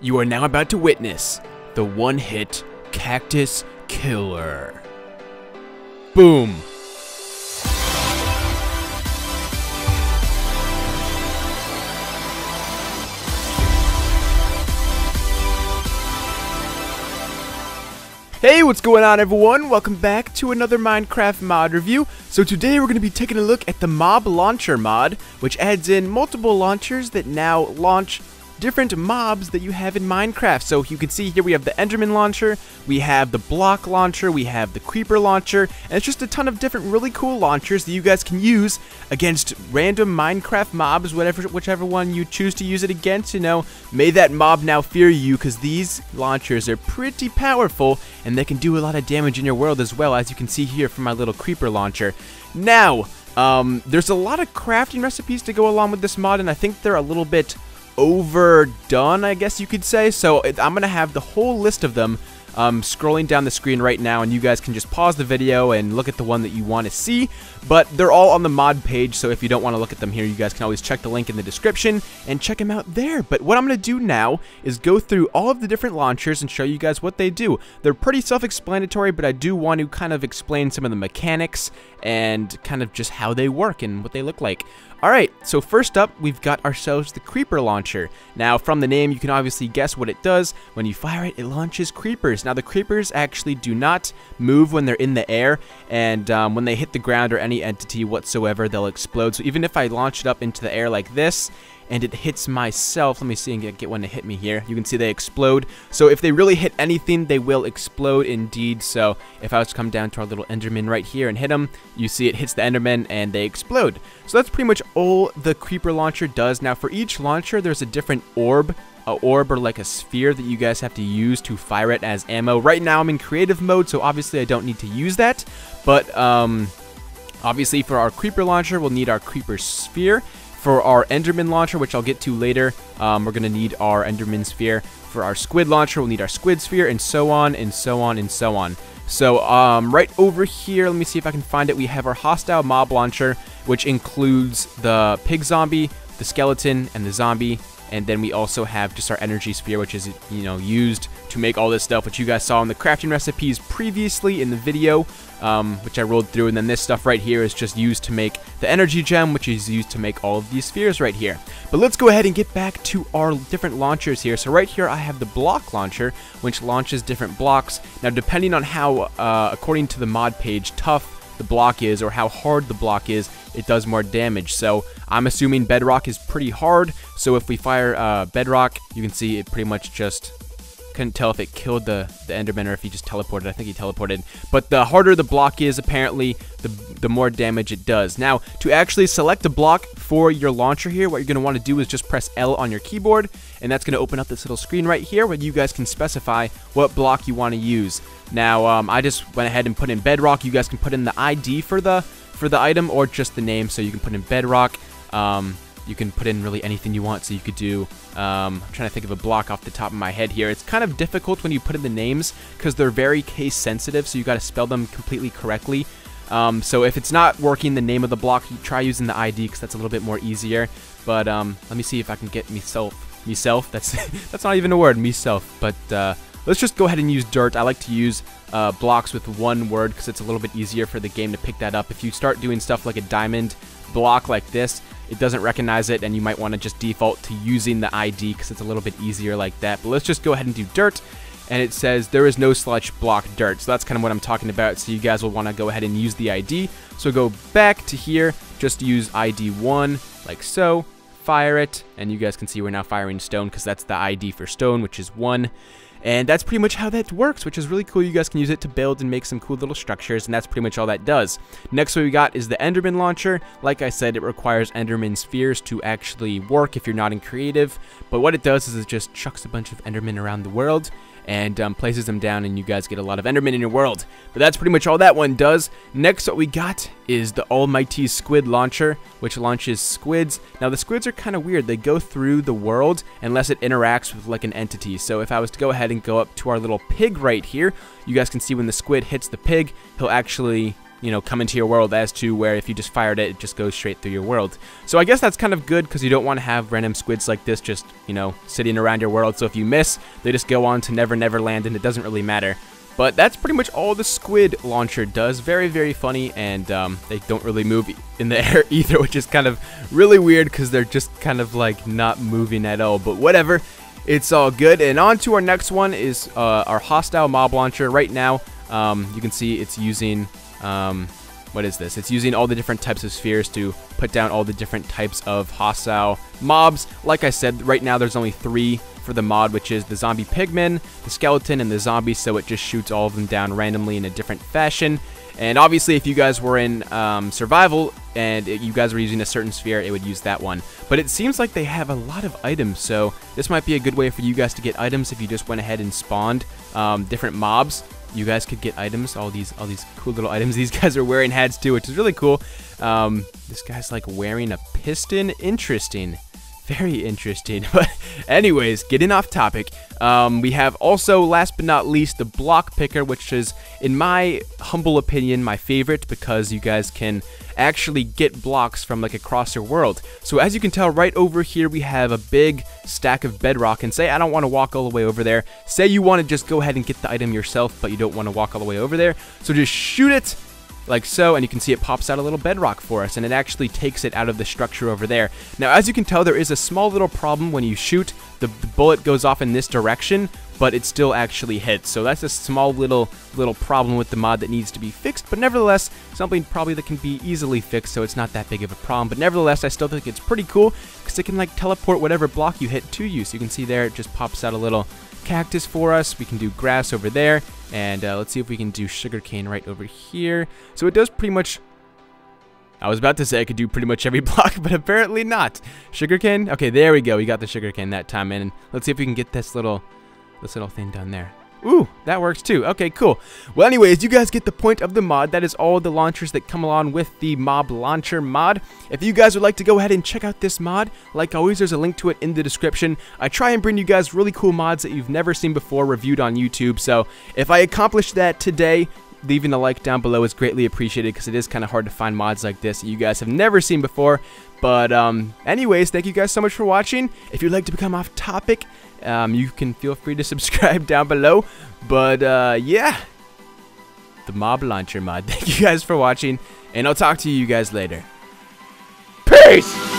You are now about to witness the one-hit cactus killer. Boom. Hey, what's going on everyone? Welcome back to another Minecraft mod review. So today we're going to be taking a look at the mob launcher mod, which adds in multiple launchers that now launch different mobs that you have in Minecraft. So you can see here we have the Enderman launcher, we have the block launcher, we have the creeper launcher, and it's just a ton of different really cool launchers that you guys can use against random Minecraft mobs, whichever one you choose to use it against. You know, may that mob now fear you, because these launchers are pretty powerful and they can do a lot of damage in your world as well, as you can see here from my little creeper launcher. Now, there's a lot of crafting recipes to go along with this mod, and I think they're a little bit overdone, I guess you could say. So I'm gonna have the whole list of them scrolling down the screen right now, and you guys can just pause the video and look at the one that you want to see. But they're all on the mod page, so if you don't want to look at them here, you guys can always check the link in the description and check them out there. But what I'm going to do now is go through all of the different launchers and show you guys what they do. They're pretty self-explanatory, but I do want to kind of explain some of the mechanics and kind of just how they work and what they look like. Alright, so first up, we've got ourselves the creeper launcher. Now, from the name, you can obviously guess what it does. When you fire it, it launches creepers. Now, the creepers actually do not move when they're in the air, and when they hit the ground or any entity whatsoever, they'll explode. So even if I launch it up into the air like this, and it hits myself, let me see and get one to hit me here. You can see they explode. So if they really hit anything, they will explode indeed. So if I was to come down to our little Enderman right here and hit them, you see it hits the Enderman and they explode. So that's pretty much all the creeper launcher does. Now for each launcher, there's a different orb or like a sphere that you guys have to use to fire it as ammo. Right now I'm in creative mode, so obviously I don't need to use that. But obviously for our creeper launcher, we'll need our creeper sphere. For our Enderman launcher, which I'll get to later, we're going to need our Enderman sphere. For our squid launcher, we'll need our squid sphere, and so on, and so on, and so on. So, right over here, let me see if I can find it, we have our hostile mob launcher, which includes the pig zombie, the skeleton, and the zombie. And then we also have just our energy sphere, which is, you know, used to make all this stuff, which you guys saw in the crafting recipes previously in the video, which I rolled through. And then this stuff right here is just used to make the energy gem, which is used to make all of these spheres right here. But let's go ahead and get back to our different launchers here. So right here I have the block launcher, which launches different blocks. Now, depending on how, according to the mod page, tough the block is or how hard the block is, it does more damage. So I'm assuming bedrock is pretty hard, so if we fire bedrock, you can see it pretty much just couldn't tell if it killed the Enderman or if he just teleported. I think he teleported. But the harder the block is, apparently, the more damage it does. Now, to actually select a block for your launcher here, what you're going to want to do is just press L on your keyboard, and that's going to open up this little screen right here where you guys can specify what block you want to use. Now, I just went ahead and put in bedrock. You guys can put in the ID for the item or just the name, so you can put in bedrock. You can put in really anything you want, so you could do, I'm trying to think of a block off the top of my head here. It's kind of difficult when you put in the names, because they're very case sensitive, so you got to spell them completely correctly. So if it's not working, the name of the block, you try using the ID, because that's a little bit more easier. But let me see if I can get myself, that's not even a word, myself. But let's just go ahead and use dirt. I like to use blocks with one word, because it's a little bit easier for the game to pick that up. If you start doing stuff like a diamond block like this, it doesn't recognize it, and you might want to just default to using the ID, because it's a little bit easier like that. But let's just go ahead and do dirt, and it says there is no slash block dirt. So that's kind of what I'm talking about. So you guys will want to go ahead and use the ID. So go back to here, just use ID 1 like so, fire it, and you guys can see we're now firing stone, because that's the ID for stone, which is 1. And that's pretty much how that works, which is really cool. You guys can use it to build and make some cool little structures, and that's pretty much all that does. Next, what we got is the Enderman launcher. Like I said, it requires Enderman spheres to actually work if you're not in creative. But what it does is it just chucks a bunch of Endermen around the world and places them down, and you guys get a lot of Endermen in your world. But that's pretty much all that one does. Next, what we got is the almighty squid launcher, which launches squids. Now, the squids are kind of weird. They go through the world unless it interacts with like an entity. So if I was to go ahead and go up to our little pig right here, you guys can see when the squid hits the pig, he'll actually, you know, come into your world, as to where if you just fired it, it just goes straight through your world. So I guess that's kind of good, because you don't want to have random squids like this just, you know, sitting around your world. So if you miss, they just go on to Never Never Land, and it doesn't really matter. But that's pretty much all the squid launcher does. Very, very funny, and they don't really move in the air either, which is kind of really weird, because they're just kind of like not moving at all. But whatever, it's all good. And on to our next one is our hostile mob launcher. Right now, you can see it's using, what is this? It's using all the different types of spheres to put down all the different types of hostile mobs. Like I said, right now there's only 3 for the mod, which is the zombie pigman, the skeleton, and the zombie, so it just shoots all of them down randomly in a different fashion. And obviously, if you guys were in survival and you guys were using a certain sphere, it would use that one. But it seems like they have a lot of items, so this might be a good way for you guys to get items if you just went ahead and spawned different mobs. You guys could get items, all these cool little items. These guys are wearing hats too, which is really cool. This guy's like wearing a piston. Interesting. Very interesting. But anyways, getting off topic, we have also, last but not least, the block picker, which is, in my humble opinion, my favorite, because you guys can actually get blocks from like across your world. So as you can tell, right over here we have a big stack of bedrock, and say I don't want to walk all the way over there. Say you want to just go ahead and get the item yourself, but you don't want to walk all the way over there. So just shoot it like so, and you can see it pops out a little bedrock for us, and it actually takes it out of the structure over there. Now, as you can tell, there is a small little problem when you shoot. The bullet goes off in this direction, but it still actually hits. So that's a small little problem with the mod that needs to be fixed, but nevertheless, something probably that can be easily fixed, so it's not that big of a problem. But nevertheless, I still think it's pretty cool, because it can like teleport whatever block you hit to you. So you can see there, it just pops out a little cactus for us. We can do grass over there, and let's see if we can do sugarcane right over here. So it does pretty much, I was about to say I could do pretty much every block, but apparently not. Sugarcane? Okay, there we go. We got the sugarcane that time, and let's see if we can get this little thing down there. Ooh, that works too. Okay, cool. Well, anyways, you guys get the point of the mod. That is all the launchers that come along with the mob launcher mod. If you guys would like to go ahead and check out this mod, like always, there's a link to it in the description. I try and bring you guys really cool mods that you've never seen before reviewed on YouTube. So if I accomplish that today, leaving a like down below is greatly appreciated, because it is kind of hard to find mods like this that you guys have never seen before. But anyways, thank you guys so much for watching. If you'd like to become off topic, you can feel free to subscribe down below. But yeah, the mob launcher mod. Thank you guys for watching, and I'll talk to you guys later. Peace!